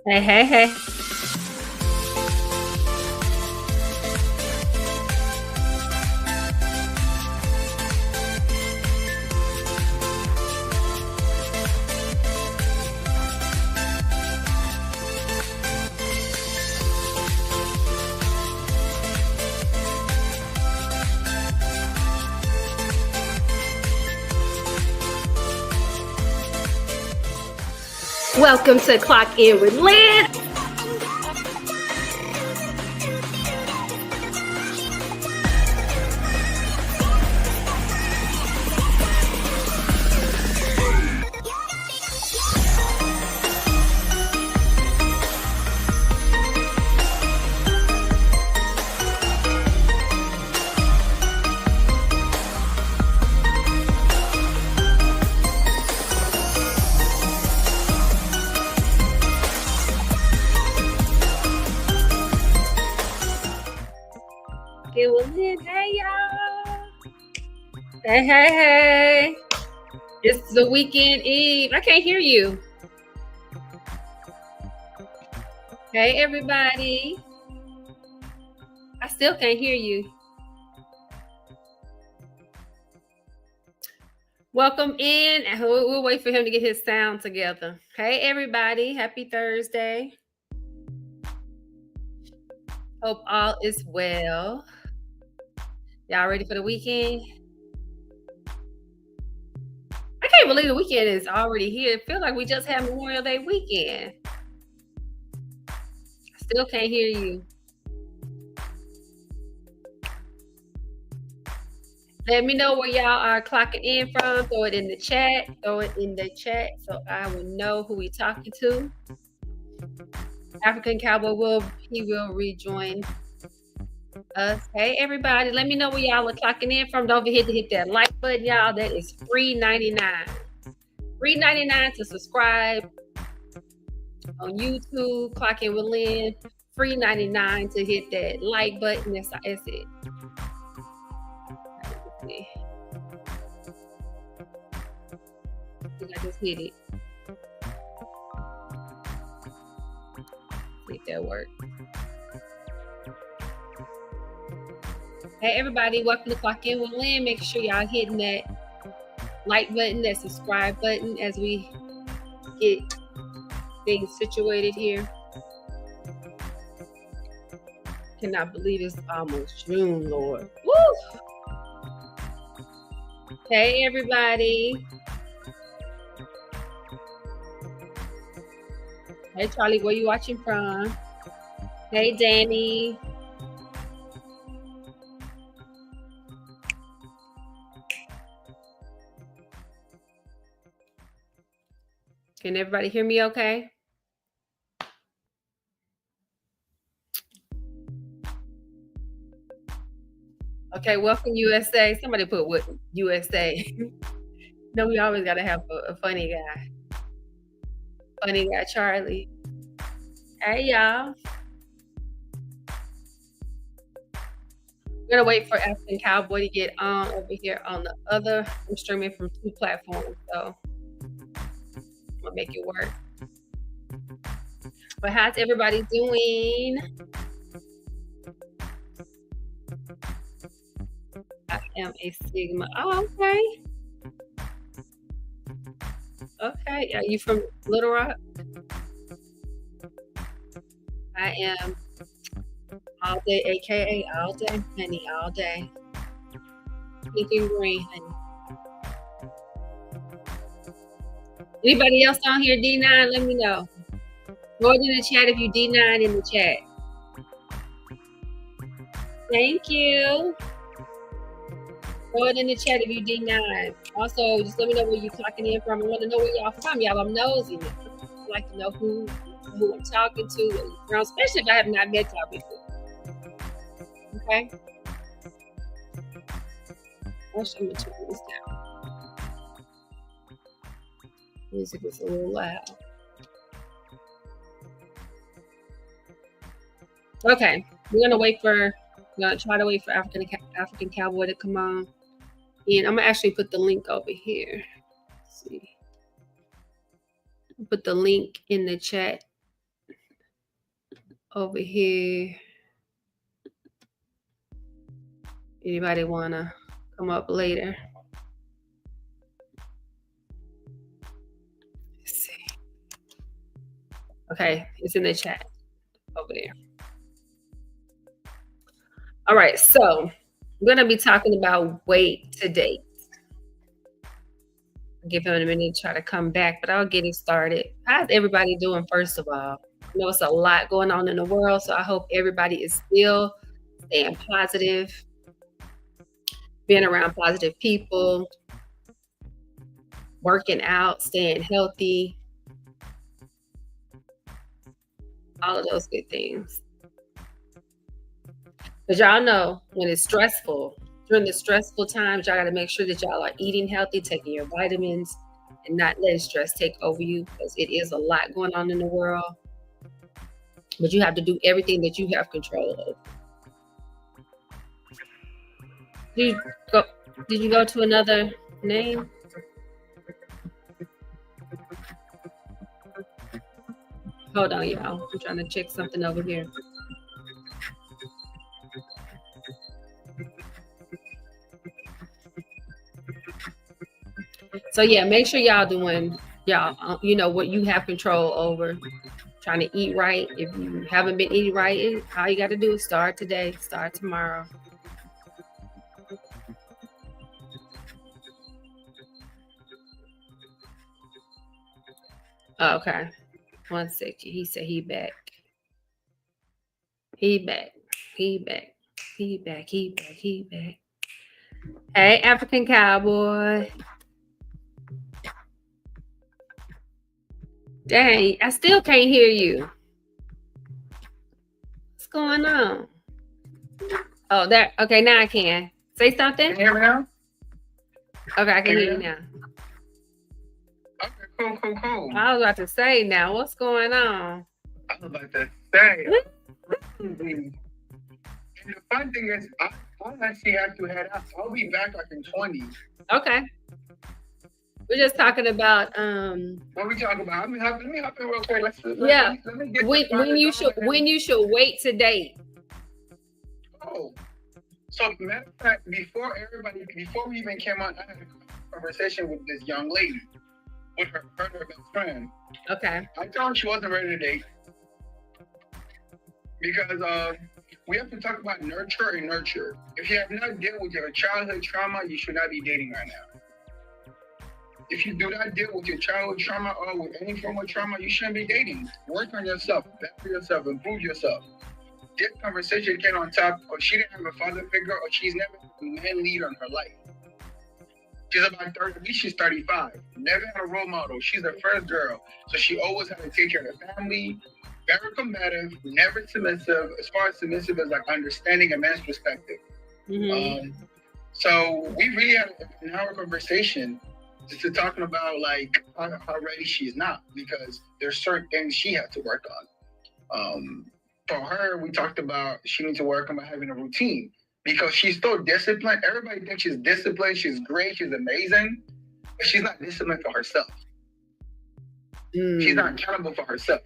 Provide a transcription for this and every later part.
Hey, hey, hey. Welcome to Clock In with Lynn. It was Lynn. Hey, y'all. Hey, hey, hey. It's the weekend eve. I can't hear you. Hey, everybody. I still can't hear you. Welcome in. We'll wait for him to get his sound together. Hey, everybody. Happy Thursday. Hope all is well. Y'all ready for the weekend? I can't believe the weekend is already here. It feels like we just had Memorial Day weekend. I still can't hear you. Let me know where y'all are clocking in from. Throw it in the chat. Throw it in the chat so I will know who we talking to. African Cowboy will rejoin us. Hey everybody, let me know where y'all are clocking in from. Don't forget to hit that like button, y'all. That is $3.99. $3.99 to subscribe on YouTube. Clock In with Lynn. $3.99 to hit that like button. That's it. I think I just hit it. See if that works. Hey everybody, welcome to Clock In with Lynn. Make sure y'all hitting that like button, that subscribe button as we get things situated here. Cannot believe it's almost June, Lord. Woo! Hey everybody. Hey Charlie, where you watching from? Hey Danny. Can everybody hear me okay? Okay, welcome USA. Somebody put what USA. No, we always gotta have a funny guy. Funny guy Charlie. Hey y'all. We're gonna wait for African Cowboy to get on over here on the other. I'm streaming from 2 platforms, so I'm gonna make it work. But how's everybody doing? I am a Sigma. Oh, okay. Okay. Are you from Little Rock? I am all day, aka all day, honey, all day. Pink and green, honey. Anybody else on here, D9? Let me know. Go in the chat if you D9 in the chat. Thank you. Go in the chat if you D9. Also, just let me know where you're clocking in from. I want to know where y'all from. Y'all, I'm nosy. I like to know who I'm talking to, where you're from, especially if I have not met y'all before. Okay? I'm going to turn this down. Music is a little loud. Okay, we're gonna try to wait for African Cowboy to come on, and I'm gonna actually put the link over here. Let's see, put the link in the chat over here. Anybody wanna come up later? Let's see. Okay, it's in the chat over there. All right, so I'm gonna be talking about weight today. Give him a minute to try to come back, but I'll get it started. How's everybody doing, first of all? I know it's a lot going on in the world, so I hope everybody is still staying positive, being around positive people, working out, staying healthy, all of those good things. Because y'all know when it's stressful, during the stressful times, y'all got to make sure that y'all are eating healthy, taking your vitamins, and not letting stress take over you, because it is a lot going on in the world. But you have to do everything that you have control of. Did you go to another name? Hold on, y'all. I'm trying to check something over here. So yeah, make sure y'all doing what you have control over. Trying to eat right. If you haven't been eating right, all you got to do is start today, start tomorrow. Okay. 1 second. He said he back. He back. He back. He back. He back. He back. Hey, African cowboy. Dang, I still can't hear you. What's going on? Oh, there. Okay, now I can. Say something. Can you hear me now? Okay, I can hear you now. Okay, cool. I was about to say now, what's going on? I was about to say. And the fun thing is, I actually have to head out. I'll be back like in 20. Okay. We're just talking about What we talking about? Let me hop in real quick. Let me get when you should wait to date. Oh, so matter of fact, before we even came on, I had a conversation with this young lady, with her best friend. Okay. I told her she wasn't ready to date because we have to talk about nurture and nurture. If you have not dealt with your childhood trauma, you should not be dating right now. If you do not deal with your childhood trauma or with any form of trauma, you shouldn't be dating. Work on yourself, better yourself, improve yourself. This conversation came on top because she didn't have a father figure or she's never had a man lead on her life. She's about 30, at least she's 35. Never had a role model. She's the first girl. So she always had to take care of the family. Very combative, never submissive. As far as submissive as like understanding a man's perspective. Mm-hmm. So we really had an hour conversation just to talking about like how ready she's not, because there's certain things she has to work on. For her, we talked about she needs to work on having a routine because she's so disciplined. Everybody thinks she's disciplined, she's great, she's amazing, but she's not disciplined for herself. She's not accountable for herself.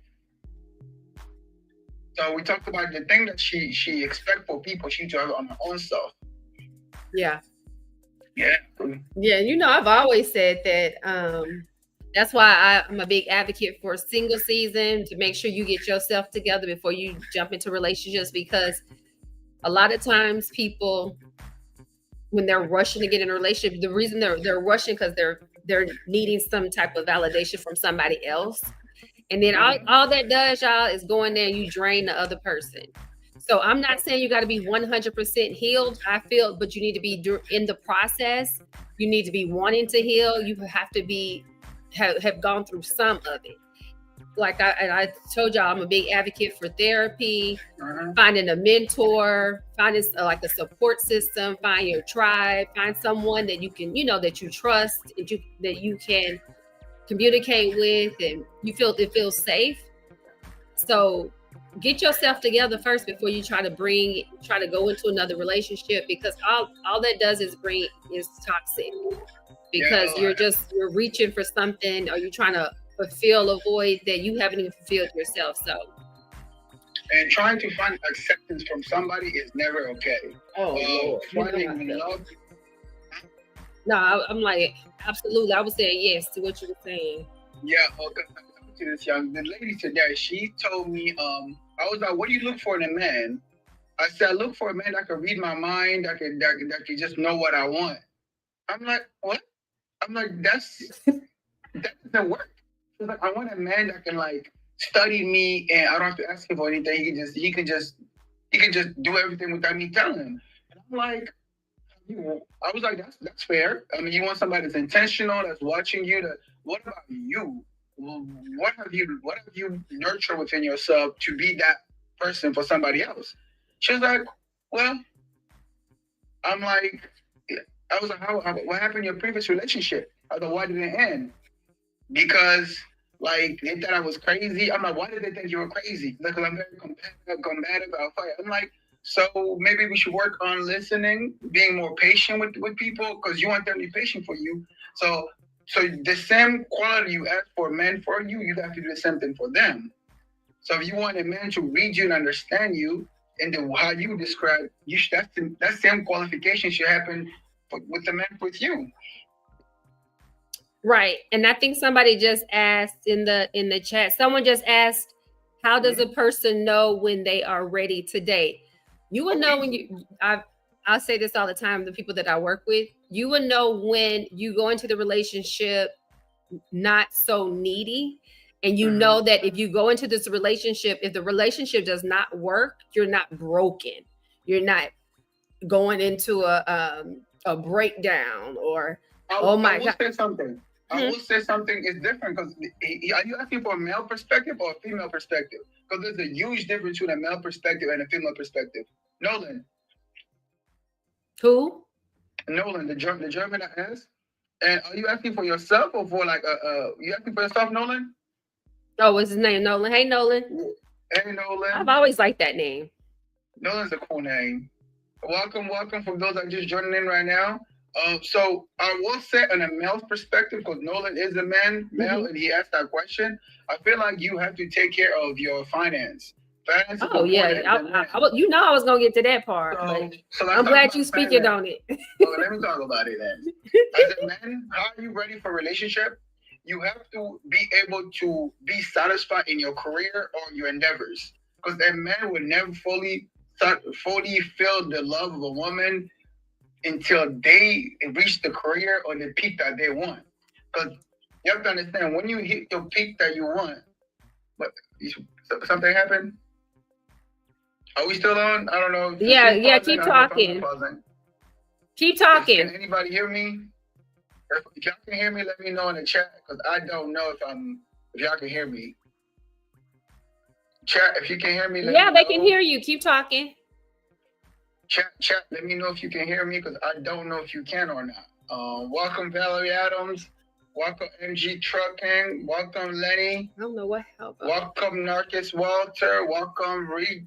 So we talked about the thing that she expects for people, she needs to have it on her own self. Yeah. Yeah. I've always said that that's why I'm a big advocate for a single season, to make sure you get yourself together before you jump into relationships, because a lot of times people, when they're rushing to get in a relationship, the reason they're rushing because they're needing some type of validation from somebody else. And then all that does, y'all, is go in there and you drain the other person. So I'm not saying you got to be 100% healed, I feel, but you need to be in the process. You need to be wanting to heal. You have to have gone through some of it. Like I told y'all, I'm a big advocate for therapy, finding a mentor, finding like a support system, find your tribe, find someone that you can, that you trust, that you can communicate with, and it feels safe. So get yourself together first before you try to go into another relationship, because all that does is toxic, because you're reaching for something, or you're trying to fulfill a void that you haven't even fulfilled yourself. So And trying to find acceptance from somebody is never okay. Oh Lord, finding love. No, I'm like, absolutely. I was saying yes to what you were saying. Yeah, okay. To this the lady today, she told me, I was like, what do you look for in a man? I said, I look for a man that can read my mind, that can just know what I want. I'm like, what? I'm like, that doesn't work. She's like, I want a man that can like study me and I don't have to ask him for anything. He can just do everything without me telling him. And I'm like, I was like, that's fair. I mean, you want somebody that's intentional, that's watching you. What about you? What have you nurtured within yourself to be that person for somebody else? She was like, well, I'm like, I was like, what happened in your previous relationship? I was like, why did it end? Because like they thought I was crazy. I'm like, why did they think you were crazy? Because I'm very combative. I'll fight. I'm like, so maybe we should work on listening, being more patient with people, because you want them to be patient for you. So the same quality you ask for men for you, you have to do the same thing for them. So if you want a man to read you and understand you, and how you describe, that same qualification should happen with the man with you. Right. And I think somebody just asked in the chat, someone just asked, how does a person know when they are ready to date? You will know when I'll say this all the time, the people that I work with, you will know when you go into the relationship not so needy. And you know that if you go into this relationship, if the relationship does not work, you're not broken. You're not going into a breakdown or, oh my God. Say something. I will say something is different because are you asking for a male perspective or a female perspective? Because there's a huge difference between a male perspective and a female perspective. Nolan. Who? Nolan, the German I asked. And are you asking for yourself or for like you asking for yourself, Nolan? Oh, what's his name? Nolan. Hey, Nolan. Hey, Nolan. I've always liked that name. Nolan's a cool name. Welcome for those that are just joining in right now. So I will say on a male's perspective, because Nolan is a male, and he asked that question. I feel like you have to take care of your finance. Oh yeah, I was gonna get to that part. So I'm glad you speaking on it. Okay, let me talk about it then. As a man, how are you ready for a relationship? You have to be able to be satisfied in your career or your endeavors, because a man will never fully feel the love of a woman until they reach the career or the peak that they want. Because you have to understand, when you hit the peak that you want, but something happened? Are we still on? I don't know. Yeah, keep talking. Keep talking. Can anybody hear me? If y'all can hear me, let me know in the chat, because I don't know if y'all can hear me. Chat, if you can hear me, let me know. They can hear you. Keep talking. Chat, let me know if you can hear me, because I don't know if you can or not. Welcome, Valerie Adams. Welcome, MG Trucking. Welcome, Lenny. I don't know what help. Welcome, Narcus Walter. Welcome, Reed.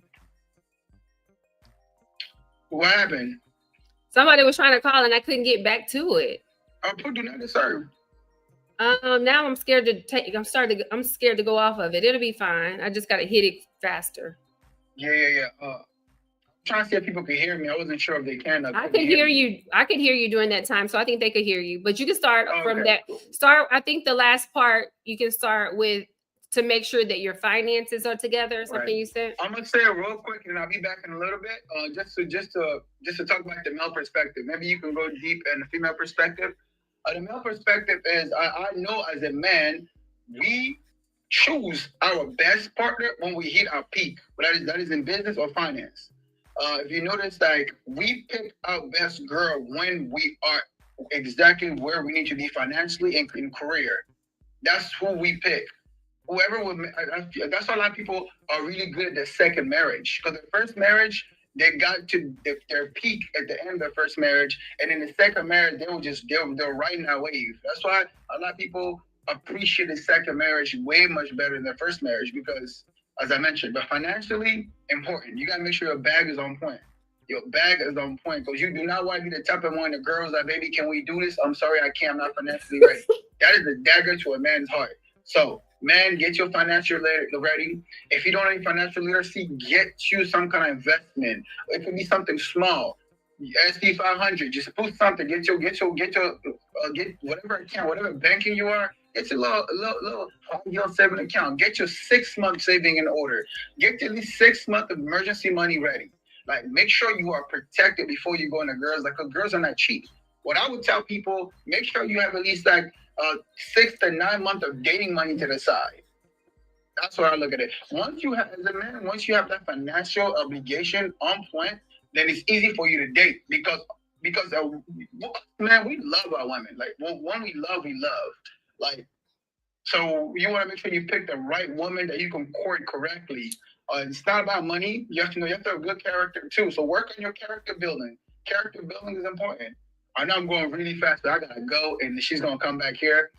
What happened? Somebody was trying to call and I couldn't get back to it. Put do not disturb. Now I'm scared to I'm scared to go off of it. It'll be fine. I just gotta hit it faster. Yeah. Trying to see if people can hear me. I wasn't sure if they can. I could hear you. I could hear you during that time, so I think they could hear you. But you can start from that. Start. I think the last part you can start with to make sure that your finances are together. Something you said. I'm gonna say it real quick, and I'll be back in a little bit. Just to talk about the male perspective. Maybe you can go deep in the female perspective. The male perspective is I know as a man, we choose our best partner when we hit our peak. That is in business or finance. If you notice, like, we pick our best girl when we are exactly where we need to be financially and in career. That's who we pick. That's why a lot of people are really good at the second marriage. Because the first marriage, they got to their peak at the end of the first marriage. And in the second marriage, they're riding that wave. That's why a lot of people appreciate the second marriage way much better than the first marriage, because, as I mentioned, but financially important. You gotta make sure your bag is on point. Your bag is on point, because you do not want to be the type of one of the girls that, baby, can we do this? I'm sorry, I can't. I'm not financially ready. That is a dagger to a man's heart. So Man, get your financial ready. If you don't have any financial literacy, get you some kind of investment. It could be something small. SD 500. Just put something. Get whatever account, whatever banking you are. It's a little high yield saving account. Get your 6 month saving in order. Get at least 6 months of emergency money ready. Like, make sure you are protected before you go into girls. Like, 'cause girls are not cheap. What I would tell people, make sure you have at least like 6 to 9 months of dating money to the side. That's where I look at it. Once you have, as a man, once you have that financial obligation on point, then it's easy for you to date because man, we love our women. Like, when we love. Like, so you want to make sure you pick the right woman that you can court correctly. It's not about money. You have to have good character too. So work on your character building. Character building is important. I know I'm going really fast, but I gotta go, and she's gonna come back here.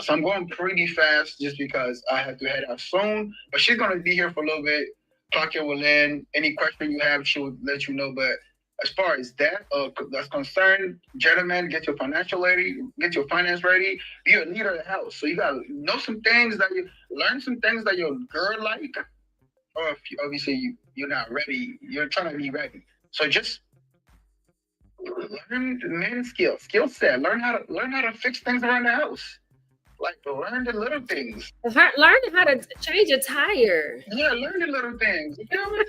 So I'm going pretty fast just because I have to head out soon. But she's gonna be here for a little bit. Claudia will in. Any question you have, she will let you know. But as far as that's concerned, gentlemen, get your financial ready, get your finance ready. Be a leader of the house. So you gotta know some things that you learn some things that your girl like. Or if obviously you're not ready, you're trying to be ready. So just learn the man skill set. Learn how to fix things around the house. Like, learn the little things. Learn how to change a tire. Yeah, learn the little things. You know?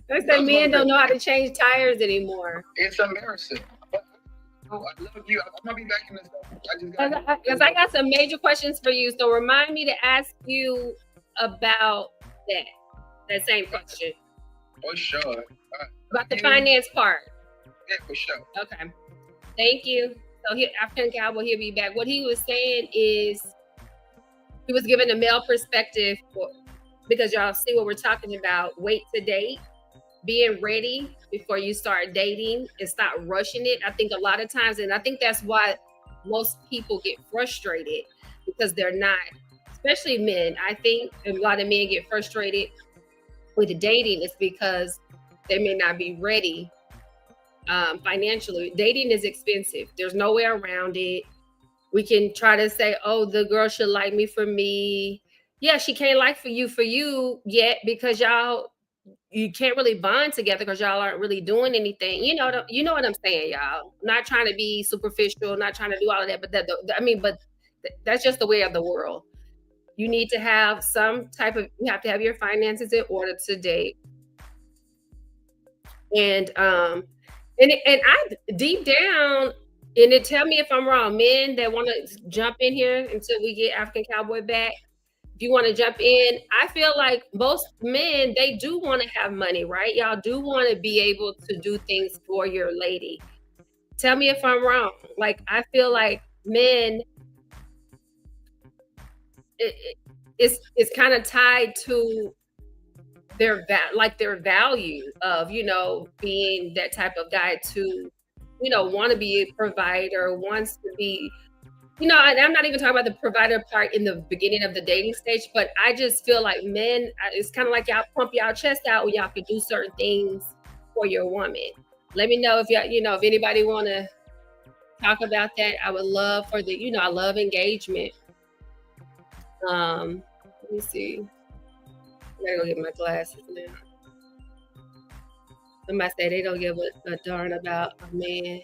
They say men don't know how to change tires anymore. It's embarrassing. I love you. I'm gonna be back in this. Because I got some major questions for you. So remind me to ask you about that same question. For sure. About the finance part. Yeah, for sure. Okay. Thank you. So African Cowboy, he'll be back. What he was saying is he was giving a male perspective because y'all see what we're talking about. Wait to date, being ready before you start dating and stop rushing it. I think a lot of times, and I think that's why most people get frustrated because they're not, especially men. I think a lot of men get frustrated with the dating is because they may not be ready. Financially, dating is expensive. There's no way around it. We can try to say, oh, the girl should like me for me. Yeah, she can't like for you yet because you can't really bond together because y'all aren't really doing anything. You know what I'm saying, y'all. Not trying to be superficial, not trying to do all of that, but that's just the way of the world. You need to have you have to have your finances in order to date. And I deep down, and it tell me if I'm wrong, men that want to jump in here until we get African Cowboy back. If you want to jump in, I feel like most men, they do want to have money, right? Y'all do want to be able to do things for your lady. Tell me if I'm wrong. Like, I feel like men, it's kind of tied to their value of being that type of guy to want to be a provider, wants to be and I'm not even talking about the provider part in the beginning of the dating stage, but I just feel like men, it's kind of like y'all pump y'all chest out when y'all can do certain things for your woman. Let me know if y'all if anybody want to talk about that. I would love for I love engagement. Let me see. I gotta go get my glasses now. Somebody say they don't give a darn about a man.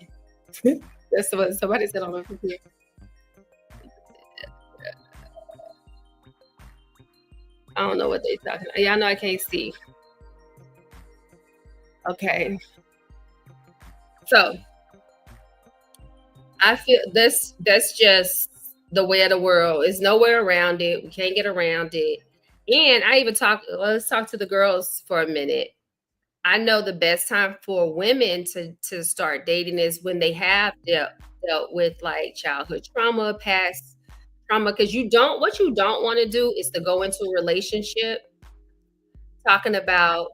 That's what somebody said on my computer. I don't know what they're talking about. Y'all know I can't see. Okay. So I feel that's just the way of the world. There's nowhere around it. We can't get around it. And let's talk to the girls for a minute. I know the best time for women to start dating is when they have dealt with like childhood trauma, past trauma, because what you don't want to do is to go into a relationship talking about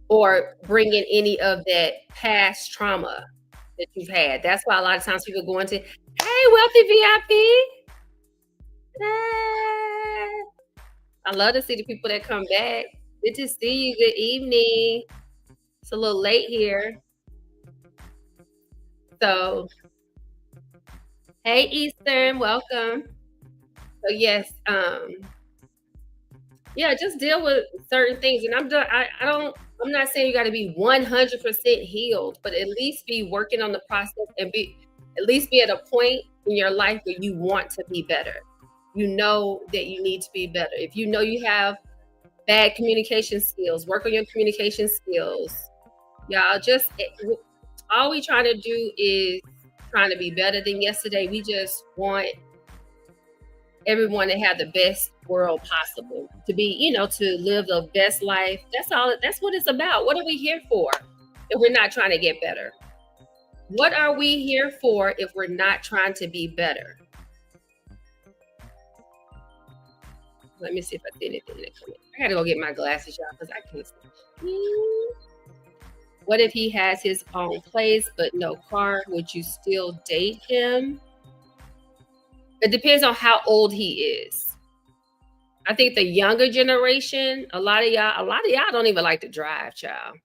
or bringing any of that past trauma that you've had. That's why a lot of times people go into, hey, wealthy VIP. I love to see the people that come back. Good to see you. Good evening. It's a little late here. So, hey, Eastern, welcome. So yes, yeah, just deal with certain things. And I'm done. I don't. I'm not saying you got to be 100% healed, but at least be working on the process and be at least be at a point in your life where you want to be better. You know that you need to be better. If you know you have bad communication skills, work on your communication skills. Y'all just all we trying to do is trying to be better than yesterday. We just want everyone to have the best world possible, to be, to live the best life. That's all. That's what it's about. What are we here for if we're not trying to get better? What are we here for if we're not trying to be better? Let me see if I see anything that come in. I gotta go get my glasses, y'all, because I can't see. What if he has his own place but no car? Would you still date him? It depends on how old he is. I think the younger generation, a lot of y'all don't even like to drive, child.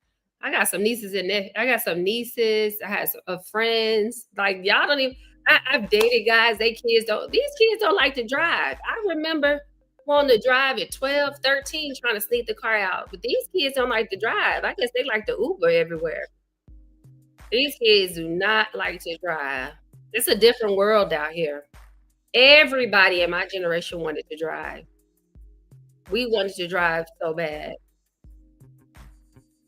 I got some nieces in there. I got some nieces. I had some friends. Like y'all don't even. I've dated guys. These kids don't like to drive. I remember wanting to drive at 12, 13, trying to sneak the car out. But these kids don't like to drive. I guess they like to Uber everywhere. These kids do not like to drive. It's a different world out here. Everybody in my generation wanted to drive. We wanted to drive so bad.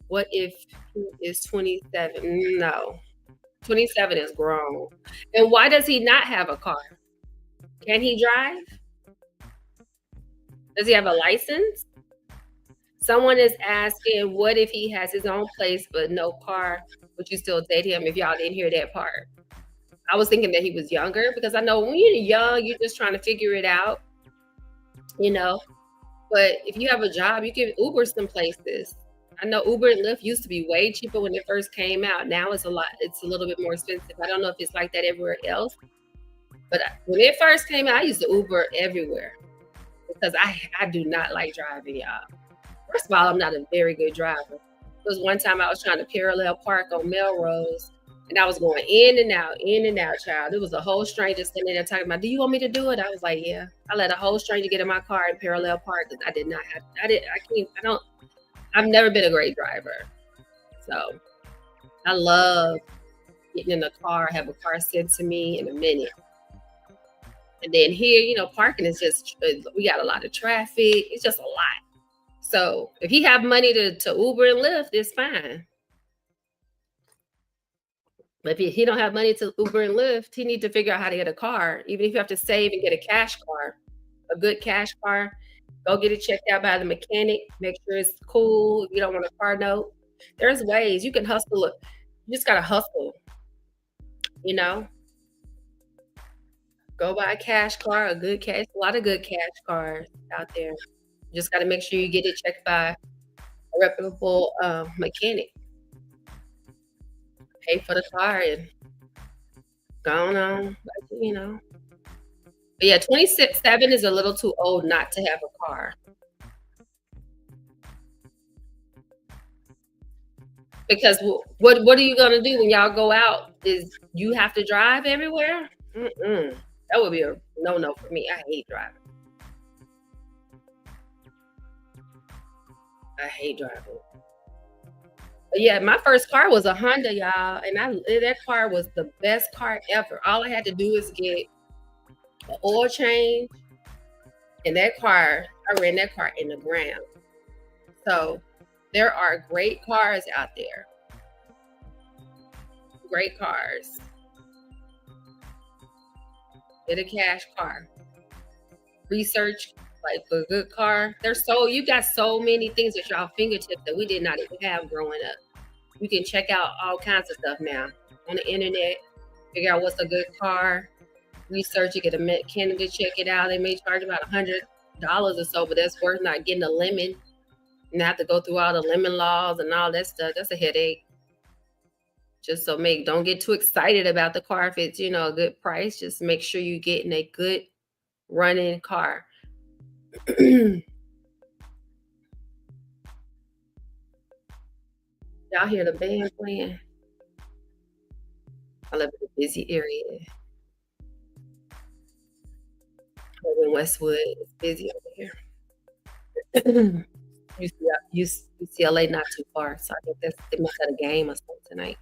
What if he is 27? No. 27 is grown. And why does he not have a car? Can he drive? Does he have a license? Someone is asking, what if he has his own place but no car? Would you still date him? If y'all didn't hear that part. I was thinking that he was younger, because I know when you're young, you're just trying to figure it out, But if you have a job, you can Uber some places. I know Uber and Lyft used to be way cheaper when it first came out. Now it's a little bit more expensive. I don't know if it's like that everywhere else. But when it first came out, I used to Uber everywhere because I do not like driving, y'all. First of all, I'm not a very good driver. There was one time I was trying to parallel park on Melrose, and I was going in and out, child. There was a whole stranger standing there talking about, do you want me to do it? I was like, yeah. I let a whole stranger get in my car and parallel park because I've never been a great driver. So I love getting in the car, have a car sent to me in a minute. And then here, parking is just, we got a lot of traffic. It's just a lot. So if he have money to Uber and Lyft, it's fine. But if he don't have money to Uber and Lyft, he need to figure out how to get a car. Even if you have to save and get a cash car, a good cash car, go get it checked out by the mechanic. Make sure it's cool. If you don't want a car note, there's ways you can hustle it. You just gotta hustle. Go buy a cash car, a lot of good cash cars out there. You just gotta make sure you get it checked by a reputable mechanic. Pay for the car and go on, But yeah, 27 is a little too old not to have a car. Because what are you gonna do when y'all go out? Is you have to drive everywhere? That would be a no for me. I hate driving. I hate driving. But yeah, my first car was a Honda, y'all, and that car was the best car ever. All I had to do is get an oil change, and I ran that car in the ground. So there are great cars out there. Great cars. Get a cash car. Research like a good car. You got so many things at your fingertips that we did not even have growing up. You can check out all kinds of stuff now on the internet. Figure out what's a good car. Research it, get a mechanic to check it out. They may charge about $100 or so, but that's worth not getting a lemon and have to go through all the lemon laws and all that stuff. That's a headache. Just don't get too excited about the car if it's, a good price. Just make sure you're getting a good running car. Y'all hear the band playing? I live in a busy area. Westwood. It's busy over here. UCLA not too far, so I think they must have a game or something tonight.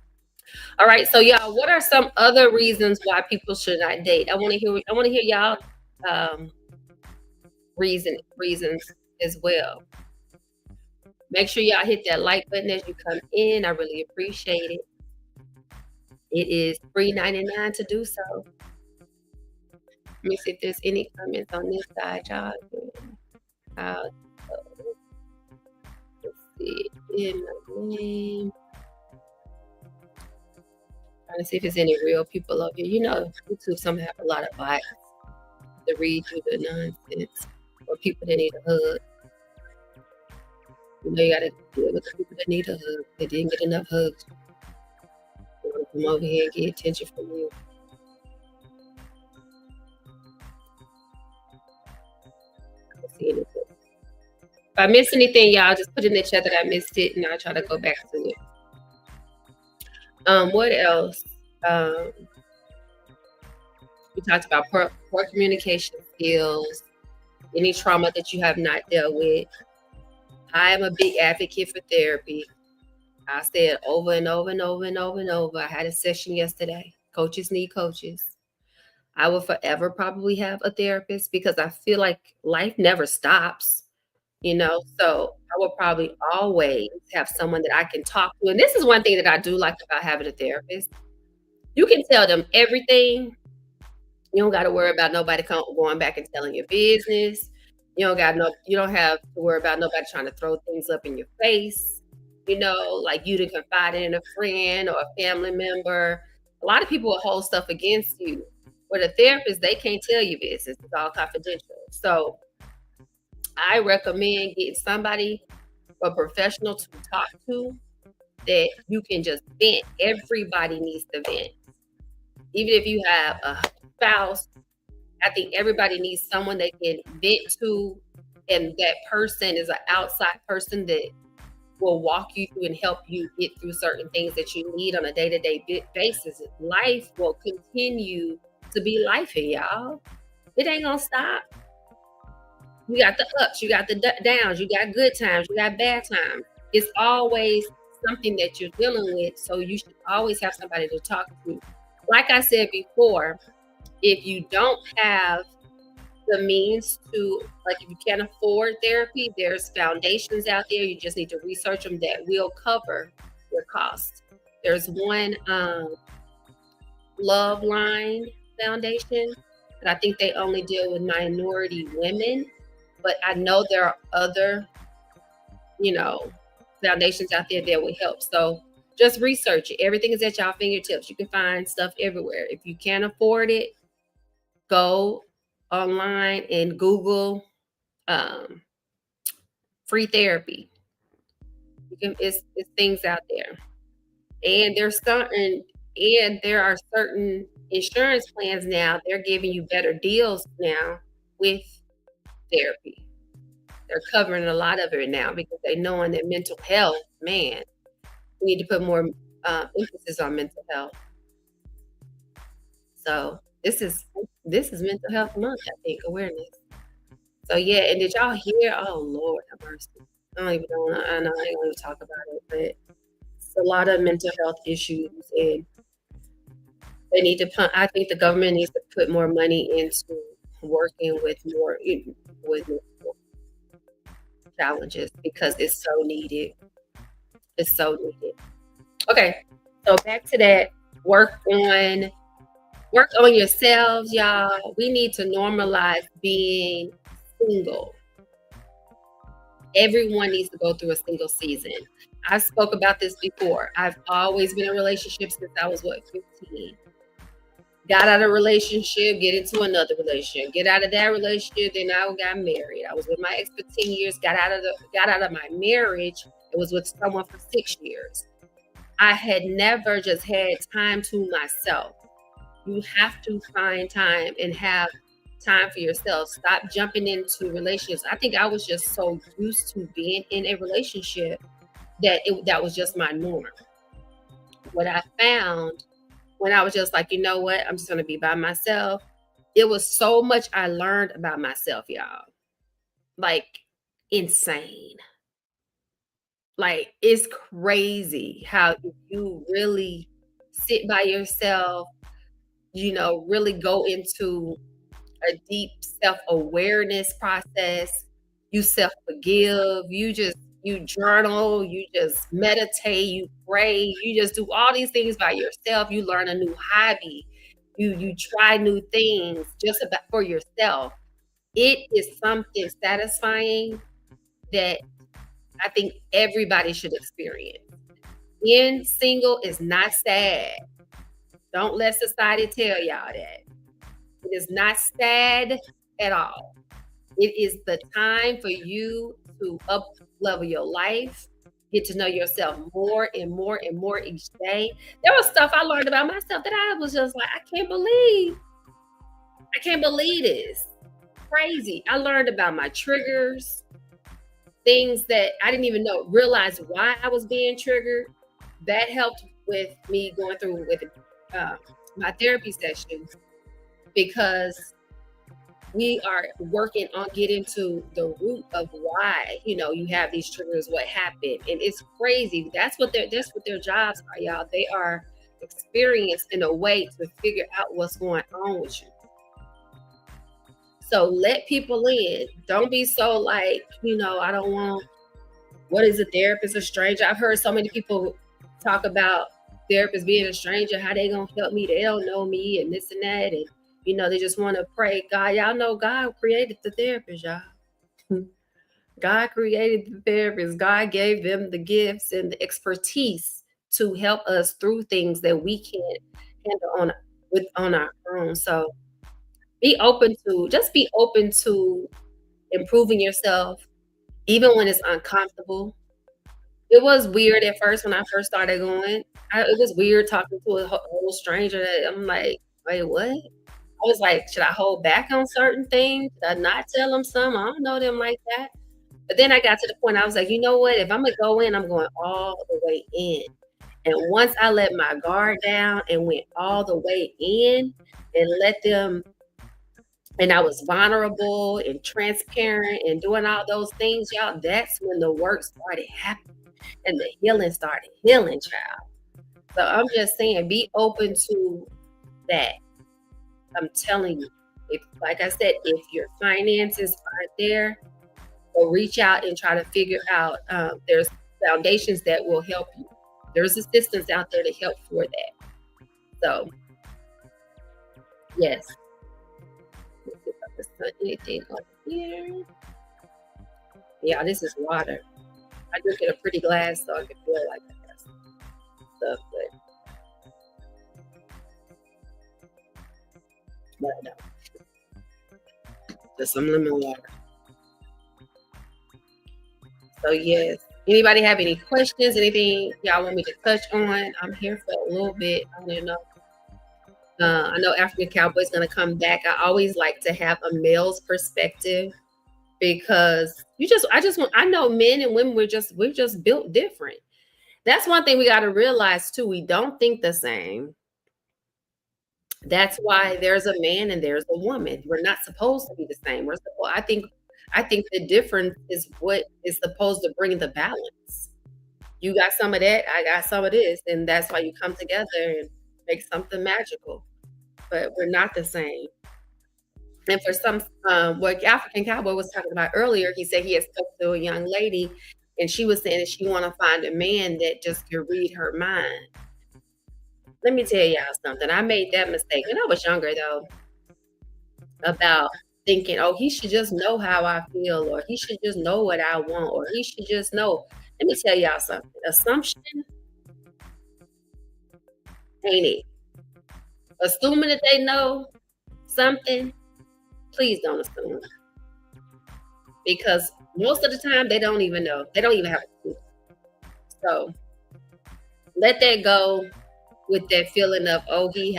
All right, so y'all, what are some other reasons why people should not date? I want to hear y'all reasons as well. Make sure y'all hit that like button as you come in. I really appreciate it. It is $3.99 to do so. Let me see if there's any comments on this side, y'all. Let's see. In my name. Trying to see if there's any real people up here. You know, YouTube somehow have a lot of bots to read through the nonsense, or people that need a hug. You know, you gotta deal with the people that need a hug. They didn't get enough hugs. They want to come over here and get attention from you. I don't see anything. If I miss anything, y'all just put in the chat that I missed it, and I'll try to go back to it. What else? We talked about poor communication skills, any trauma that you have not dealt with. I am a big advocate for therapy. I say it over and over and over and over and over. I had a session yesterday. Coaches need coaches. I will forever probably have a therapist because I feel like life never stops, you know? So I will probably always have someone that I can talk to. And this is one thing that I do like about having a therapist. You can tell them everything. You don't got to worry about nobody going back and telling your business. You don't have to worry about nobody trying to throw things up in your face. You know, like you to confide in a friend or a family member. A lot of people will hold stuff against you. With a therapist, they can't tell you business. It's all confidential. So I recommend getting somebody, a professional to talk to, that you can just vent. Everybody needs to vent. Even if you have a spouse, I think everybody needs someone they can vent to, and that person is an outside person that will walk you through and help you get through certain things that you need on a day-to-day basis. Life will continue to be life here, y'all. It ain't gonna stop. You got the ups, you got the downs, you got good times, you got bad times. It's always something that you're dealing with, so you should always have somebody to talk to. Like I said before, if you don't have the means to, like if you can't afford therapy, there's foundations out there. You just need to research them that will cover your cost. There's one Love Line Foundation, but I think they only deal with minority women. But I know there are other, foundations out there that will help. So just research it. Everything is at y'all fingertips. You can find stuff everywhere. If you can't afford it, go online and Google free therapy. It's things out there. And there are certain insurance plans now. They're giving you better deals now with therapy. They're covering a lot of it now because they're knowing that mental health, man, we need to put more emphasis on mental health. So this is mental health month, I think, awareness. So yeah, and did y'all hear? Oh Lord, have mercy. I know I ain't gonna even talk about it, but it's a lot of mental health issues, and they need to. I think the government needs to put more money into working with more challenges because it's so needed. It's so needed. Okay, so back to that. Work on yourselves, y'all. We need to normalize being single. Everyone needs to go through a single season. I spoke about this before. I've always been in a relationship since I was 15. Got out of a relationship, get into another relationship, get out of that relationship, then I got married. I was with my ex for 10 years, got out of my marriage, and was with someone for 6 years. I had never just had time to myself. You have to find time and have time for yourself. Stop jumping into relationships. I think I was just so used to being in a relationship that was just my norm. What I found when I was just like, you know what, I'm just going to be by myself. it was so much I learned about myself, y'all. Like, insane. Like, it's crazy how if you really sit by yourself, really go into a deep self-awareness process, you self-forgive, you journal, you just meditate, you pray, you just do all these things by yourself, you learn a new hobby, you try new things just about for yourself. It is something satisfying that I think everybody should experience. Being single is not sad. Don't let society tell y'all that. It is not sad at all. It is the time for you to up level your life, get to know yourself more and more and more each day. There was stuff I learned about myself that I was just like, I can't believe this. Crazy. I learned about my triggers, things that I didn't even realize why I was being triggered. That helped with me going through with my therapy sessions because we are working on getting to the root of why you have these triggers, what happened, and it's crazy. That's what their jobs are, y'all. They are experienced in a way to figure out what's going on with you. So let people in. Don't be so like, I don't want. What is a therapist? A stranger? I've heard so many people talk about therapists being a stranger. How they gonna help me? They don't know me, and this and that, and they just want to pray. God, y'all know God created the therapist, y'all. God created the therapist. God gave them the gifts and the expertise to help us through things that we can't handle on our own. So be open to improving yourself, even when it's uncomfortable. It was weird at first when I first started going. It was weird talking to a whole stranger. That I'm like, wait, what? I was like, should I hold back on certain things? Should I not tell them some? I don't know them like that. But then I got to the point I was like, you know what? If I'm gonna go in, I'm going all the way in. And once I let my guard down and went all the way in and let them, and I was vulnerable and transparent and doing all those things, y'all, that's when the work started happening and the healing started healing, child. So I'm just saying, be open to that. I'm telling you, if, like I said, if your finances aren't there, or reach out and try to figure out. There's foundations that will help you. There's assistance out there to help for that. So, yes. Let's see if I can put anything on here. Yeah, this is water. I drink it a pretty glass, so I can feel like I got some stuff, but I don't. Just some lemon water. So yes. Anybody have any questions? Anything y'all want me to touch on? I'm here for a little bit. I don't know. I know African Cowboy is going to come back. I always like to have a male's perspective because I know men and women we're just built different. That's one thing we got to realize too. We don't think the same. That's why there's a man and there's a woman. We're not supposed to be the same. I think the difference is what is supposed to bring the balance. You got some of that, I got some of this, and that's why you come together and make something magical. But we're not the same. And for some, what African Cowboy was talking about earlier, he said he had spoke to a young lady, and she was saying that she want to find a man that just can read her mind. Let me tell y'all something. I made that mistake when I was younger, though, about thinking, oh, he should just know how I feel, or he should just know what I want, or he should just know. Let me tell y'all something. Assumption ain't it. Assuming that they know something, please don't assume. Because most of the time they don't even know. They don't even have a clue. So let that go with that feeling of, oh, he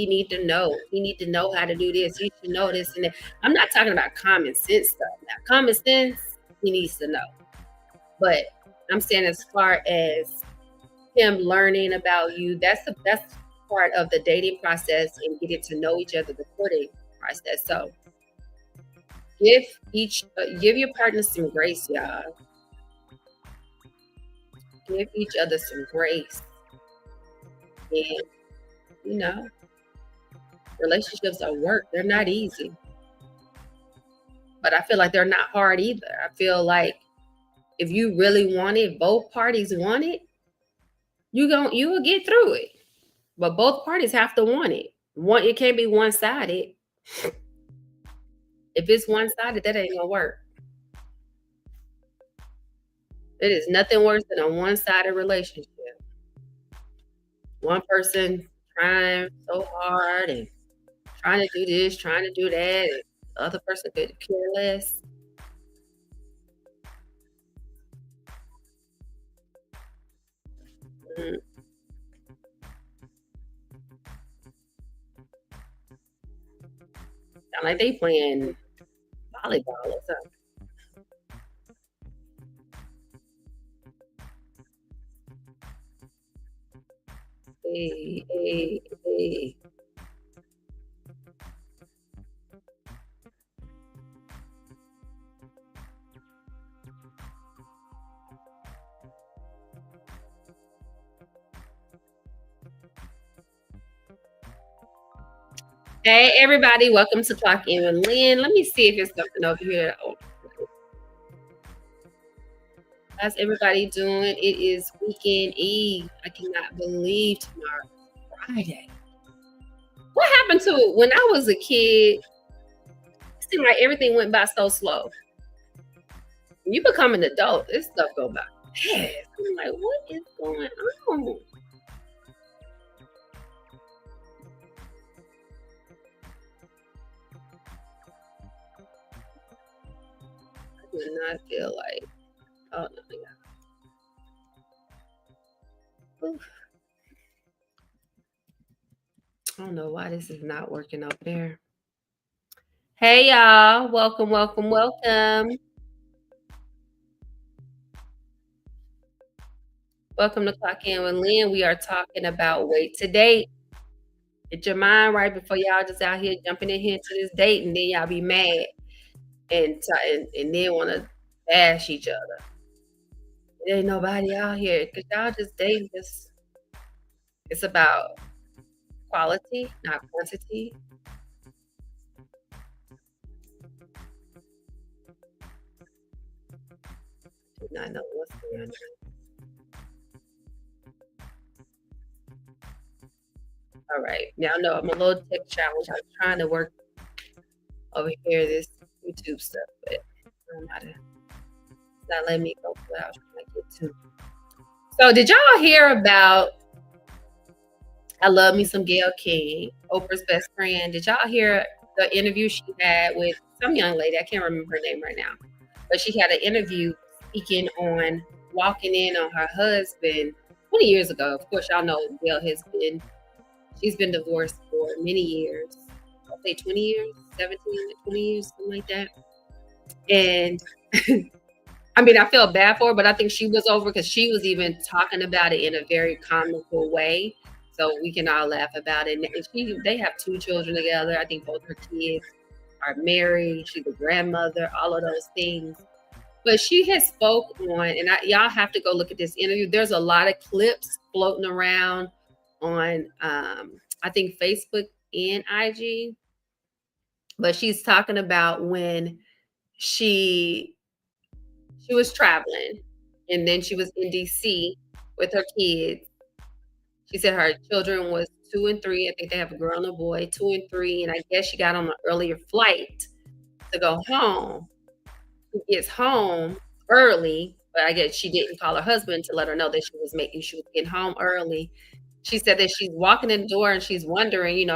need to know. He need to know how to do this. He should know this and that. I'm not talking about common sense stuff. Now, common sense, he needs to know. But I'm saying as far as him learning about you, that's the best part of the dating process and getting to know each other, the courting sacrifice that. So give your partner some grace, y'all. Give each other some grace. And you know, relationships are work. They're not easy. But I feel like they're not hard either. I feel like if you really want it, both parties want it, you will get through it. But both parties have to want it. It can't be one-sided. If it's one-sided, that ain't gonna work. It is nothing worse than a one-sided relationship. One person trying so hard and trying to do this, trying to do that, and the other person could care less. Mm. Sound like they playing volleyball or something. Hey. Hey, everybody, welcome to Clock In with Lynn. Let me see if there's something over here. Oh, how's everybody doing? It is weekend eve. I cannot believe tomorrow Friday. What happened to it when I was a kid? It seemed like everything went by so slow. When you become an adult, this stuff go by fast. I'm like, what is going on? I do not feel like, oh no, yeah. Oof. I don't know why this is not working up there. Hey y'all, welcome. Welcome to Clock In with Lynn. We are talking about wait to date. Get your mind right before y'all just out here jumping in here to this date and then y'all be mad and then want to bash each other. There ain't nobody out here because y'all just dating. It's about quality, not quantity. Do not know what's going on. All right, now I know I'm a little tech challenge. I'm trying to work over here this YouTube stuff, but it's not letting me go to what I was trying to get to. So, did y'all hear about? I love me some Gayle King, Oprah's best friend. Did y'all hear the interview she had with some young lady? I can't remember her name right now, but she had an interview speaking on walking in on her husband 20 years ago. Of course, y'all know Gayle she's been divorced for many years. I'll say 20 years, 17, 20 years, something like that. And I mean, I feel bad for her, but I think she was over because she was even talking about it in a very comical way. So we can all laugh about it. And they have 2 children together. I think both her kids are married. She's a grandmother, all of those things. But she has spoke on, and y'all have to go look at this interview. There's a lot of clips floating around on, I think, Facebook and IG. But she's talking about when she was traveling and then she was in DC with her kids. She said her children was 2 and 3. I think they have a girl and a boy, 2 and 3. And I guess she got on an earlier flight to go home. She gets home early, but I guess she didn't call her husband to let her know that she was getting home early. She said that she's walking in the door and she's wondering,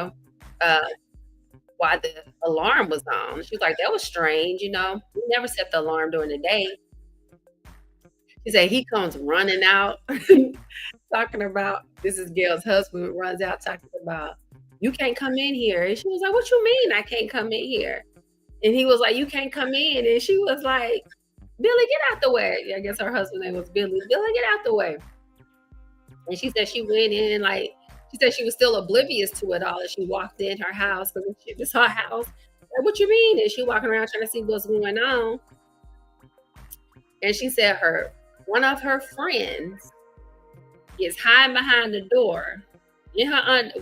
why the alarm was on. She's like, that was strange, we never set the alarm during the day. She said he comes running out talking about, this is Gayle's husband, runs out talking about, you can't come in here. And she was like, what you mean I can't come in here? And he was like, you can't come in. And she was like, Billy, get out the way. I guess her husband's name was Billy. Billy, get out the way. And she said she went in like She said she was still oblivious to it all as she walked in her house because it was her house. Like, what you mean? And she walking around trying to see what's going on. And she said one of her friends is hiding behind the door. In her I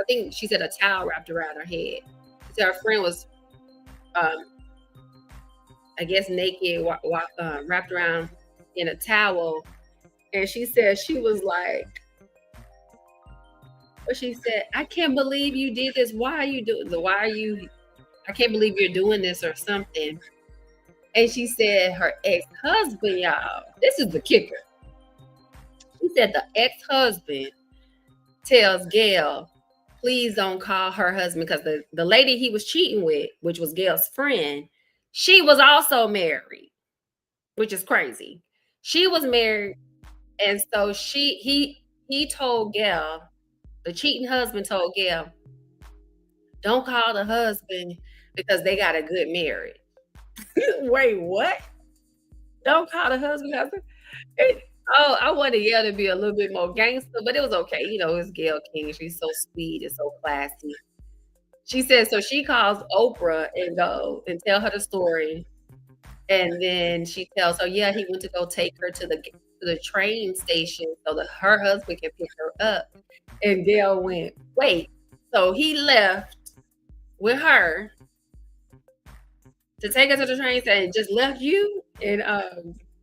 think she said a towel wrapped around her head. She said her friend was, I guess, naked, wrapped around in a towel. And she said she was like, but she said, I can't believe you did this. Why are you doing this? I can't believe you're doing this or something. And she said her ex-husband, y'all, this is the kicker. She said the ex-husband tells Gail, please don't call her husband, because the lady he was cheating with, which was Gail's friend, she was also married, which is crazy. She was married, and so he told Gail, the cheating husband told Gail, don't call the husband because they got a good marriage. Wait, what? Don't call the husband. Oh, I wanted Gail to be a little bit more gangster, but it was okay. You know, it's Gail King. She's so sweet and so classy. She said, so she calls Oprah and go and tell her the story. And then she tells her, yeah, he went to go take her to the train station so that her husband can pick her up. And Gail went, wait, so he left with her to take her to the train station and just left you? And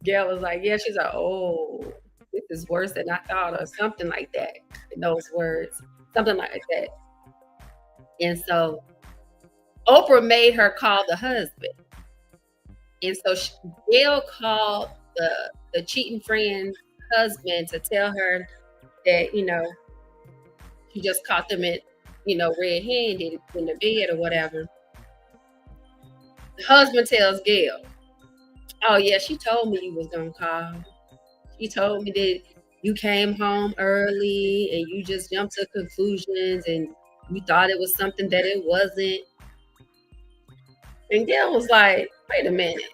Gail was like, yeah. She's like, oh, this is worse than I thought, or something like that. In those words, something like that. And so Oprah made her call the husband. And so Gail called the cheating friend's husband to tell her that, you know, she just caught them at, you know, red-handed in the bed or whatever. The husband tells Gail, oh, yeah, she told me you was going to call. She told me that you came home early and you just jumped to conclusions and you thought it was something that it wasn't. And Gail was like, wait a minute.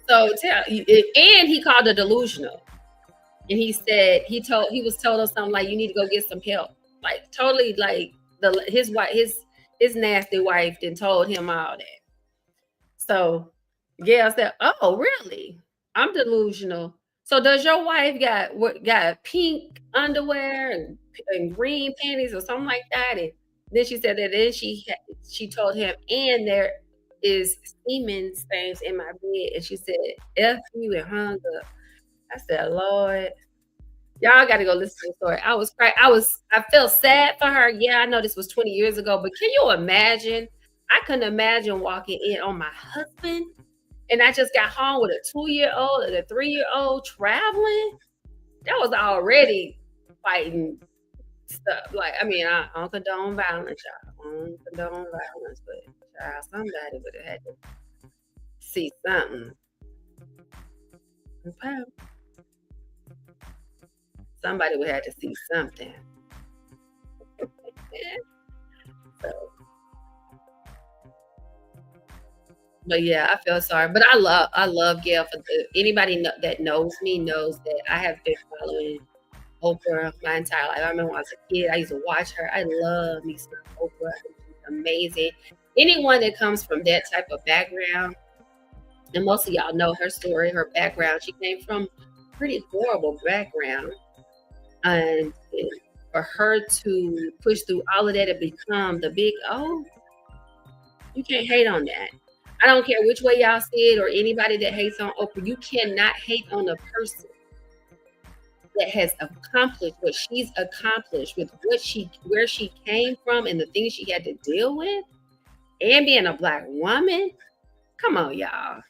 So and he called her delusional. And he said he was told her something like, you need to go get some help. Like totally like his nasty wife then told him all that. So Gail said, oh, really? I'm delusional. So does your wife got pink underwear and green panties or something like that? And then she said that then she told him, and there is semen stains in my bed. And she said, F you, and hung up. I said, Lord, y'all got to go listen to the story. I was crying. I felt sad for her. Yeah, I know this was 20 years ago, but can you imagine? I couldn't imagine walking in on my husband, and I just got home with a 2-year-old and a 3-year-old traveling. That was already fighting stuff. Like, I mean, I don't condone violence, y'all. I don't condone violence, but child, somebody would have had to see something. Okay. Somebody would have to see something. So, but yeah, I feel sorry. But I love Gail. Anybody that knows me knows that I have been following Oprah my entire life. I remember when I was a kid, I used to watch her. I love me some Oprah. She's amazing. Anyone that comes from that type of background, and most of y'all know her story, her background. She came from a pretty horrible background. And for her to push through all of that and become the big O, you can't hate on that. I don't care which way y'all see it or anybody that hates on Oprah. You cannot hate on a person that has accomplished what she's accomplished with where she came from and the things she had to deal with, and being a Black woman. Come on, y'all.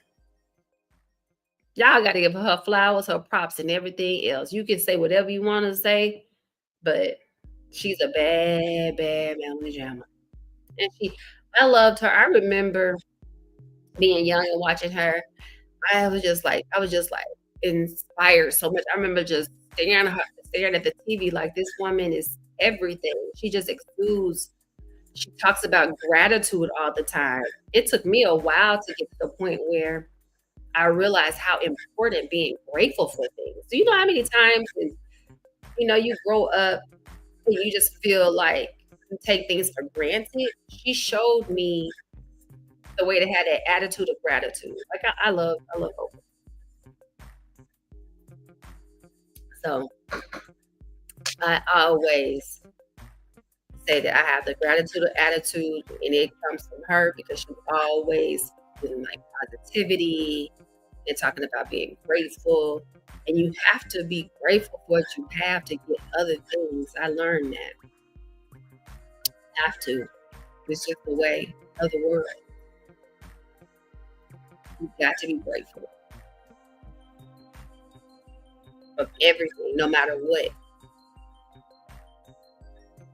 Y'all got to give her flowers, her props, and everything else. You can say whatever you want to say, but she's a bad, bad Melanie Jammer. And I loved her. I remember being young and watching her. I was just like inspired so much. I remember just staring at the TV like, this woman is everything. She just exudes. She talks about gratitude all the time. It took me a while to get to the point where I realized how important being grateful for things. Do you know how many times, you grow up and you just feel like you take things for granted. She showed me the way to have that attitude of gratitude. Like I love Oprah. So I always say that I have the gratitude of attitude, and it comes from her because she's always doing like positivity and talking about being grateful. And you have to be grateful for what you have to get other things. I learned that. Have to. It's just the way of the world. You've got to be grateful of everything, no matter what.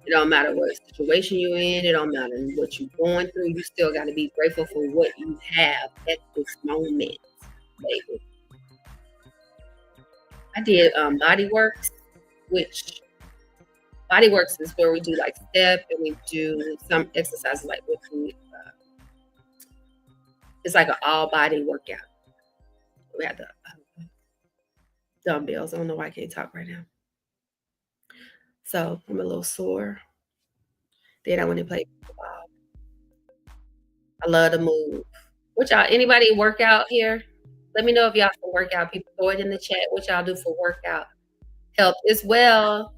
It don't matter what situation you're in. It don't matter what you're going through. You still got to be grateful for what you have at this moment, baby. I did Bodyworks, which Bodyworks is where we do like step and we do some exercises like with the, it's like an all body workout. We had the dumbbells. I don't know why I can't talk right now. So I'm a little sore. Then I went and played football. I love to move. What y'all, anybody work out here? Let me know if y'all can work out. People throw it in the chat. What y'all do for workout? Help as well.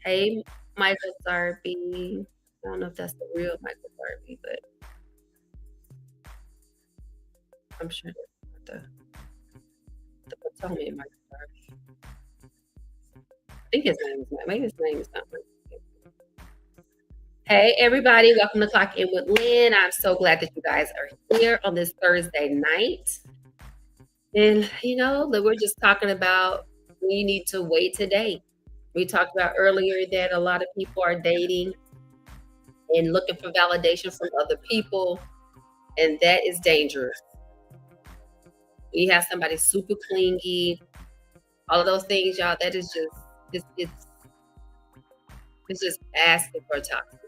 Hey, Michael Sarby. I don't know if that's the real Michael Sarby, but I'm sure that's the Potomac Michael Sarby. I think his name is maybe his name is not Michael. Hey everybody, welcome to Clock In with Lynn. I'm so glad that you guys are here on this Thursday night. And you know that we're just talking about when you need to wait to date. We talked about earlier that a lot of people are dating and looking for validation from other people, and that is dangerous. When you have somebody super clingy, all of those things, y'all, that is just it's just asking for toxic.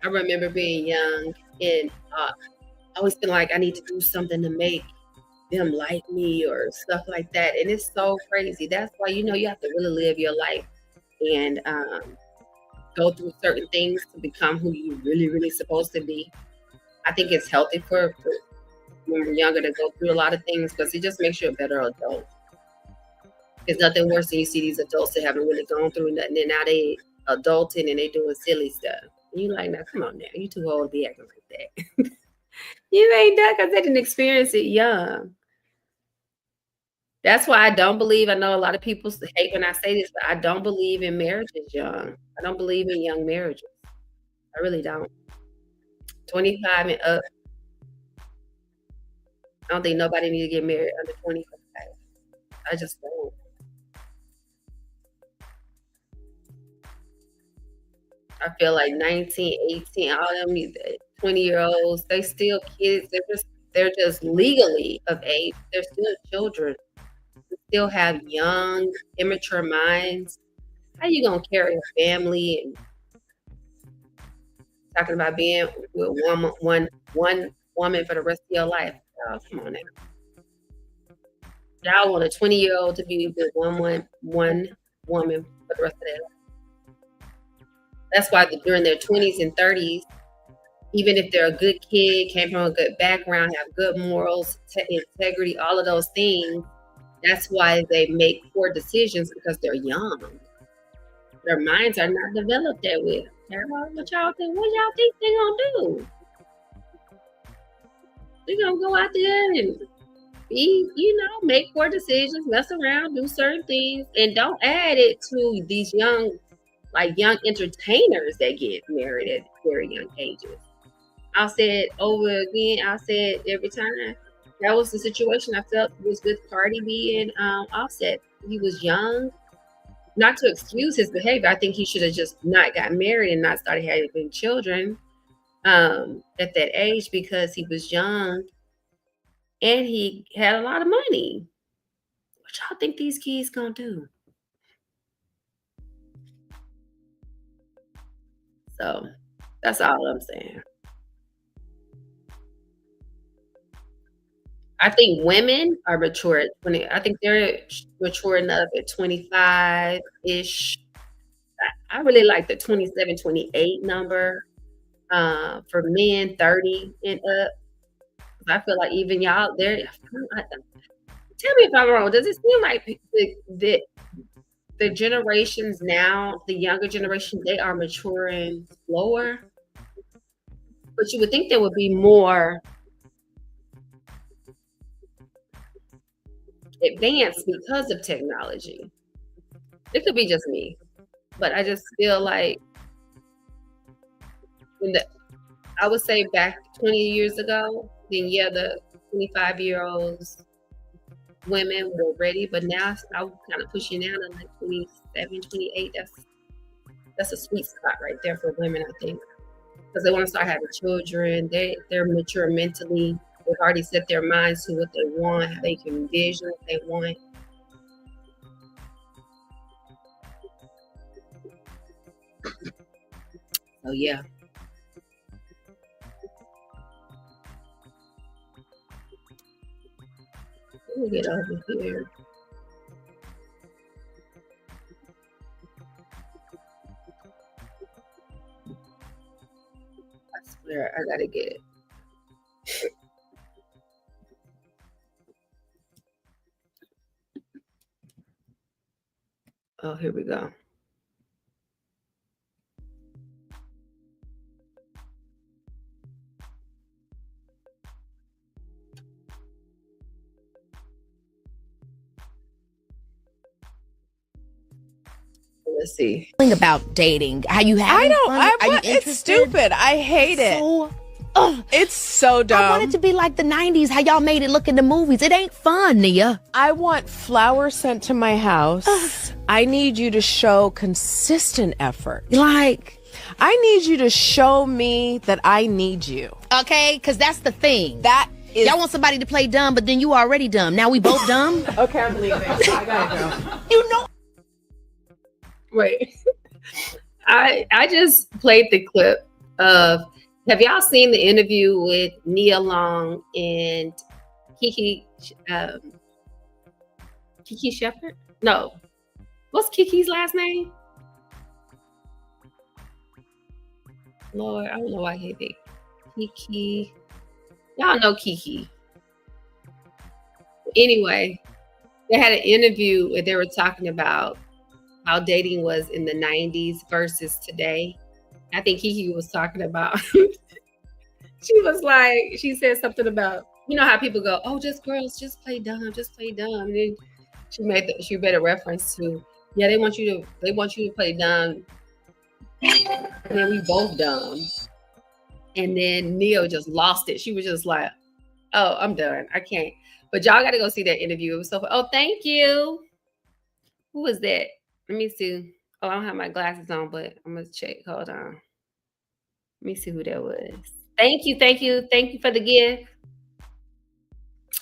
I remember being young and I always feel like I need to do something to make them like me or stuff like that. And it's so crazy. That's why, you know, you have to really live your life and go through certain things to become who you really, really supposed to be. I think it's healthy for when we're younger to go through a lot of things because it just makes you a better adult. There's nothing worse than you see these adults that haven't really gone through nothing and now they adulting and they doing silly stuff. And you like, now come on now, you too old to be acting like that. You ain't done because they didn't experience it young. That's why I don't believe. I know a lot of people hate when I say this, but I don't believe in marriages young. I don't believe in young marriages. I really don't. 25 and up. I don't think nobody need to get married under 25. I just don't. I feel like 19, 18, all them 20-year-olds, they still kids. They're just legally of age. They're still children. They still have young, immature minds. How you gonna carry a family and talking about being with one woman for the rest of your life? Oh, come on now. Y'all want a 20-year-old to be with one woman for the rest of their life. That's why during their 20s and 30s, even if they're a good kid, came from a good background, have good morals, integrity, all of those things, that's why they make poor decisions because they're young. Their minds are not developed that way. What y'all think they gonna do? They gonna go out there and be, make poor decisions, mess around, do certain things, and don't add it to these young entertainers that get married at very young ages. I'll say it over again. I'll say it every time. That was the situation I felt was with Cardi B and Offset. He was young. Not to excuse his behavior, I think he should have just not got married and not started having children at that age because he was young and he had a lot of money. What y'all think these kids gonna do? So that's all I'm saying. I think women are mature at 20. I think they're mature enough at 25-ish. I really like the 27, 28 number. For men, 30 and up. I feel like even y'all there. Tell me if I'm wrong. Does it seem like the generations now, the younger generation, they are maturing slower? But you would think there would be more advanced because of technology. It could be just me, but I just feel like in the I would say back 20 years ago, then yeah, the 25-year-olds women were ready, but now I'm kind of pushing down to like 27, 28. That's a sweet spot right there for women, I think, because they want to start having children. They're mature mentally. They've already set their minds to what they want, how they can envision what they want. So yeah. Let me get over here. I swear I gotta get it. Oh, here we go. Let's see. About dating, how you have? I don't. It's stupid. I hate it. So, It's so dumb. I want it to be like the 90s, how y'all made it look in the movies. It ain't fun, Nia. I want flowers sent to my house. I need you to show consistent effort. Like, I need you to show me that I need you. okay, because that's the thing. That is. Y'all want somebody to play dumb, but then you already dumb. Now we both dumb. Okay, I'm leaving. I gotta go. You know. Wait. I just played the clip of. Have y'all seen the interview with Nia Long and Kiki Shepherd? No. What's Kiki's last name? Lord, I don't know why I hate it. Kiki. Y'all know Kiki. Anyway, they had an interview where they were talking about how dating was in the 90s versus today. I think Kiki was talking about, she said something about, you know how people go, oh, just girls, just play dumb, just play dumb. And then she made a reference to, yeah, they want you to play dumb. And then we both dumb. And then Neo just lost it. She was just like, oh, I'm done. I can't. But y'all got to go see that interview. It was so fun. Oh, thank you. Who was that? Let me see. Oh, I don't have my glasses on, but I'm going to check. Hold on. Let me see who that was. Thank you. Thank you. Thank you for the gift.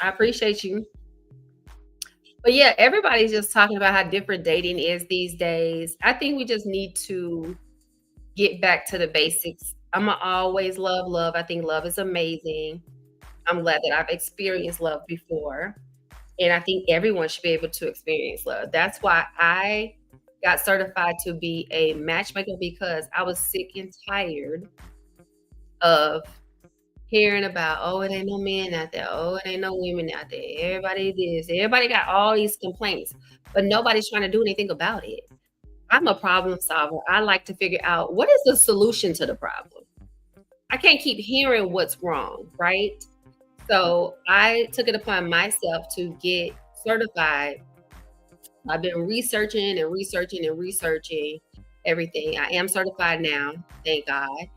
I appreciate you. But yeah, everybody's just talking about how different dating is these days. I think we just need to get back to the basics. I'm going to always love love. I think love is amazing. I'm glad that I've experienced love before. And I think everyone should be able to experience love. That's why I got certified to be a matchmaker, because I was sick and tired of hearing about, oh, it ain't no men out there. Oh, it ain't no women out there. Everybody this. Everybody got all these complaints, but nobody's trying to do anything about it. I'm a problem solver. I like to figure out what is the solution to the problem. I can't keep hearing what's wrong, right? So I took it upon myself to get certified. I've been researching and researching and researching everything. I am certified now, thank God.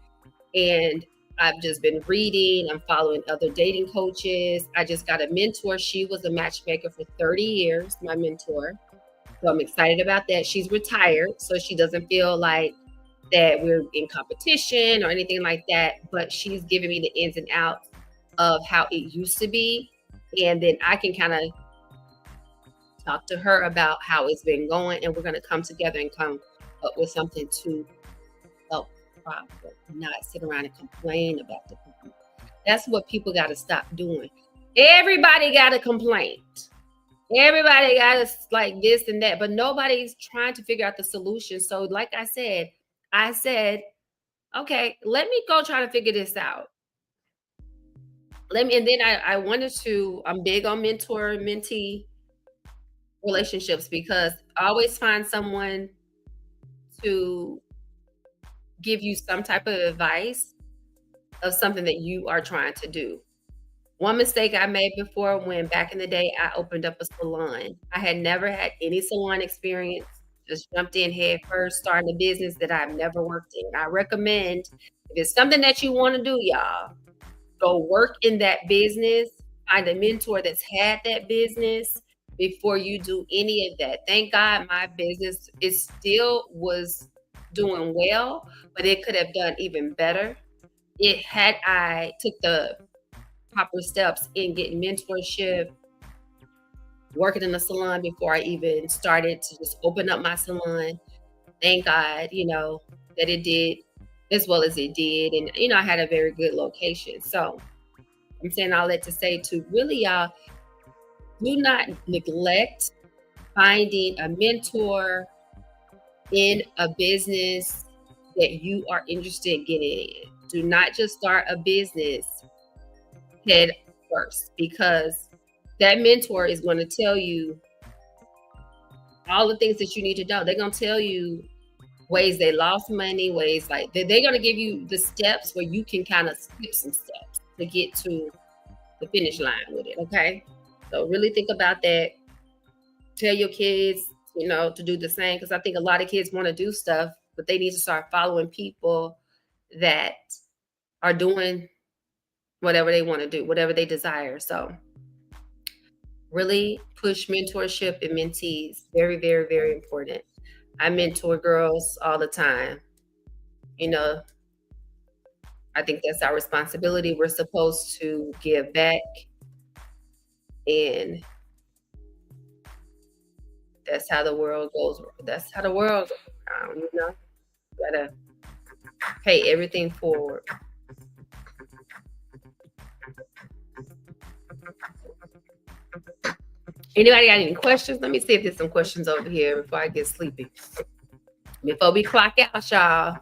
And I've just been reading. I'm following other dating coaches. I just got a mentor. She was a matchmaker for 30 years, my mentor. So I'm excited about that. She's retired, so she doesn't feel like that we're in competition or anything like that. But she's giving me the ins and outs of how it used to be. And then I can kind of talk to her about how it's been going, and we're going to come together and come up with something to help the problem, not sit around and complain about the problem. That's what people got to stop doing. Everybody got a complaint. Everybody got a, like this and that, but nobody's trying to figure out the solution. So like I said, okay, let me go try to figure this out. And then I'm big on mentor mentee relationships because I always find someone to give you some type of advice of something that you are trying to do. One mistake I made before, when back in the day I opened up a salon. I had never had any salon experience, just jumped in head first, starting a business that I've never worked in. I recommend, if it's something that you want to do, y'all, go work in that business, find a mentor that's had that business before you do any of that. Thank God my business, it still was doing well, but it could have done even better. It had I took the proper steps in getting mentorship, working in the salon before I even started to just open up my salon. Thank God, that it did as well as it did. And, I had a very good location. So I'm saying all that to say to really, y'all, do not neglect finding a mentor in a business that you are interested in getting in. Do not just start a business head first, because that mentor is going to tell you all the things that you need to know. They're going to tell you ways they lost money, ways like they're going to give you the steps where you can kind of skip some steps to get to the finish line with it. Okay. So really think about that. Tell your kids, to do the same, because I think a lot of kids want to do stuff, but they need to start following people that are doing whatever they want to do, whatever they desire. So really push mentorship and mentees. Very, very, very important. I mentor girls all the time. I think that's our responsibility. We're supposed to give back, and that's how the world goes. That's how the world goes around, You gotta pay everything forward. Anybody got any questions? Let me see if there's some questions over here before I get sleepy. Before we clock out, y'all.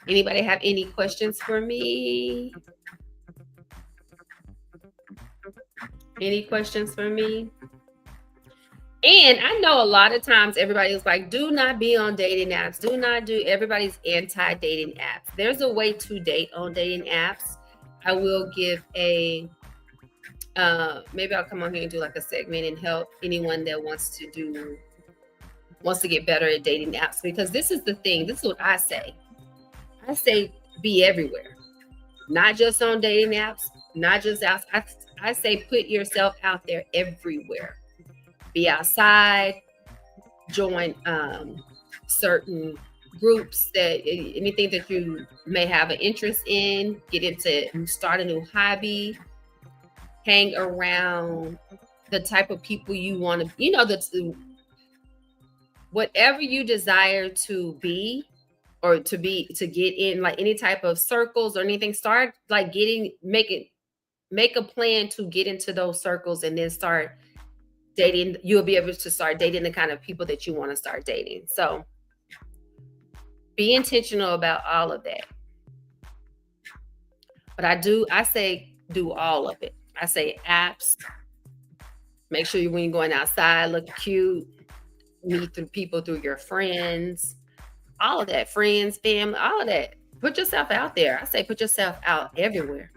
Anybody have any questions for me? Any questions for me? And I know a lot of times everybody's like, do not be on dating apps. Do not do, everybody's anti-dating apps. There's a way to date on dating apps. I will give maybe I'll come on here and do like a segment and help anyone that wants to get better at dating apps, because this is the thing. This is what I say. I say be everywhere, not just on dating apps, not just out. I say put yourself out there everywhere. Be outside, join certain groups, that anything that you may have an interest in, start a new hobby, hang around the type of people you want to, whatever you desire to be, or to get in, like any type of circles or anything, start like make a plan to get into those circles, and then start dating. You'll be able to start dating the kind of people that you want to start dating. So be intentional about all of that. But I say do all of it. I say apps. Make sure when you're going outside, look cute. Meet people through your friends. All of that, friends, family, all of that. Put yourself out there. I say put yourself out everywhere.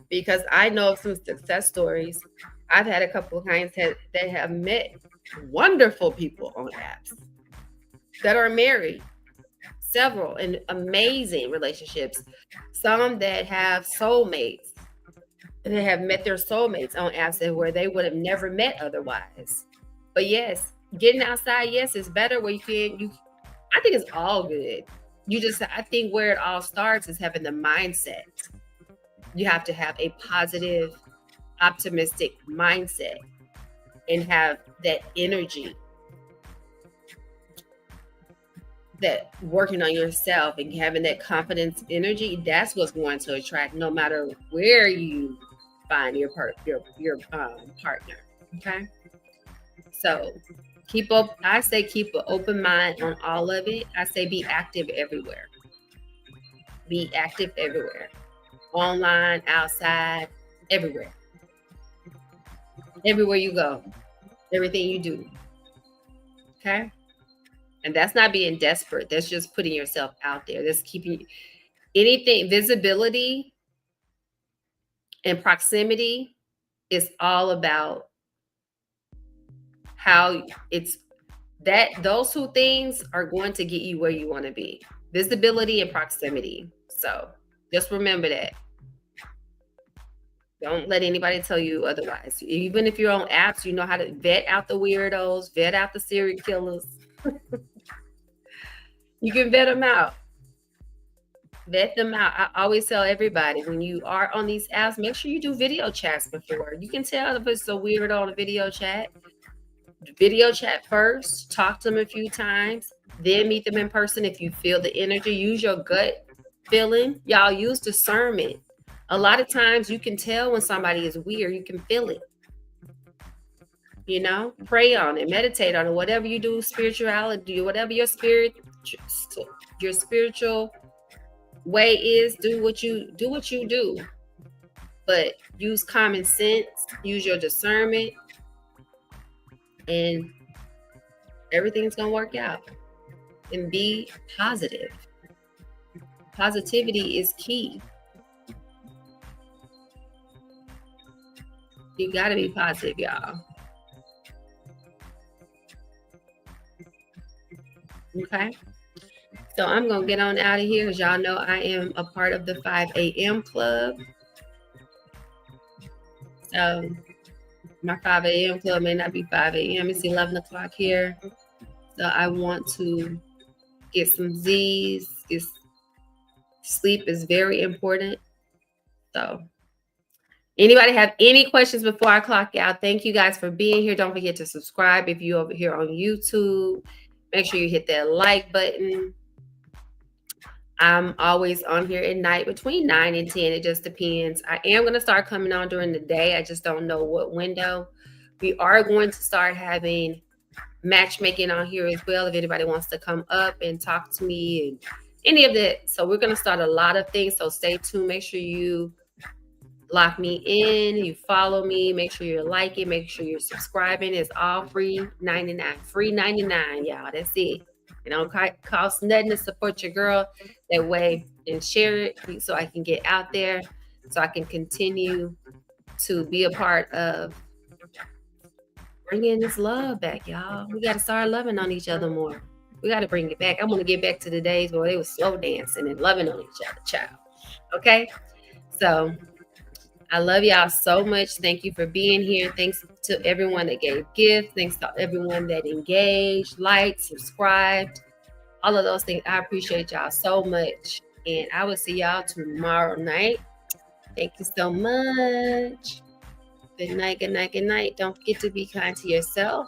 Because I know of some success stories. I've had a couple of clients that have met wonderful people on apps that are married, several, and amazing relationships. Some that have soulmates. They have met their soulmates on apps where they would have never met otherwise. But yes, getting outside, yes, is better where I think it's all good. I think where it all starts is having the mindset. You have to have a positive, optimistic mindset and have that energy. that working on yourself and having that confidence energy, that's what's going to attract no matter where you find your partner. Okay. So keep up. I say keep an open mind on all of it. I say be active everywhere. Be active everywhere. Online, outside, everywhere. Everywhere you go. Everything you do. Okay. And that's not being desperate. That's just putting yourself out there. That's keeping anything, visibility and proximity is all about how it's that those two things are going to get you where you want to be. Visibility and proximity. So just remember that. Don't let anybody tell you otherwise. Even if you're on apps, you know how to vet out the weirdos, vet out the serial killers. You can vet them out. Vet them out. I always tell everybody when you are on these apps, make sure you do video chats before. You can tell if it's a weirdo on a video chat. Video chat first, talk to them a few times, then meet them in person. If you feel the energy, use your gut feeling. Y'all use discernment. A lot of times you can tell when somebody is weird. You can feel it. You know, pray on it, meditate on it, whatever you do, spirituality, whatever your spiritual way is, do what you do. But use common sense, use your discernment, and everything's gonna work out. And be positive. Positivity is key. You gotta be positive, y'all. Okay. So I'm gonna get on out of here. As y'all know, I am a part of the 5 a.m. club. So my 5 a.m. club may not be 5 a.m. It's 11 o'clock here. So I want to get some Z's. Sleep is very important. So anybody have any questions before I clock out? Thank you guys for being here. Don't forget to subscribe if you're over here on YouTube. Make sure you hit that like button. I'm always on here at night between 9 and 10. It just depends. I am going to start coming on during the day. I just don't know what window. We are going to start having matchmaking on here as well if anybody wants to come up and talk to me and any of that. So we're going to start a lot of things. So stay tuned. Make sure you lock me in. You follow me. Make sure you're liking. Make sure you're subscribing. It's all free 99. Free 99, y'all. That's it. It don't cost nothing to support your girl that way, and share it so I can get out there, so I can continue to be a part of bringing this love back, y'all. We got to start loving on each other more. We got to bring it back. I want to get back to the days where they were slow dancing and loving on each other, child. Okay? So I love y'all so much. Thank you for being here. Thanks to everyone that gave gifts. Thanks to everyone that engaged, liked, subscribed, all of those things. I appreciate y'all so much. And I will see y'all tomorrow night. Thank you so much. Good night, good night, good night. Don't forget to be kind to yourself.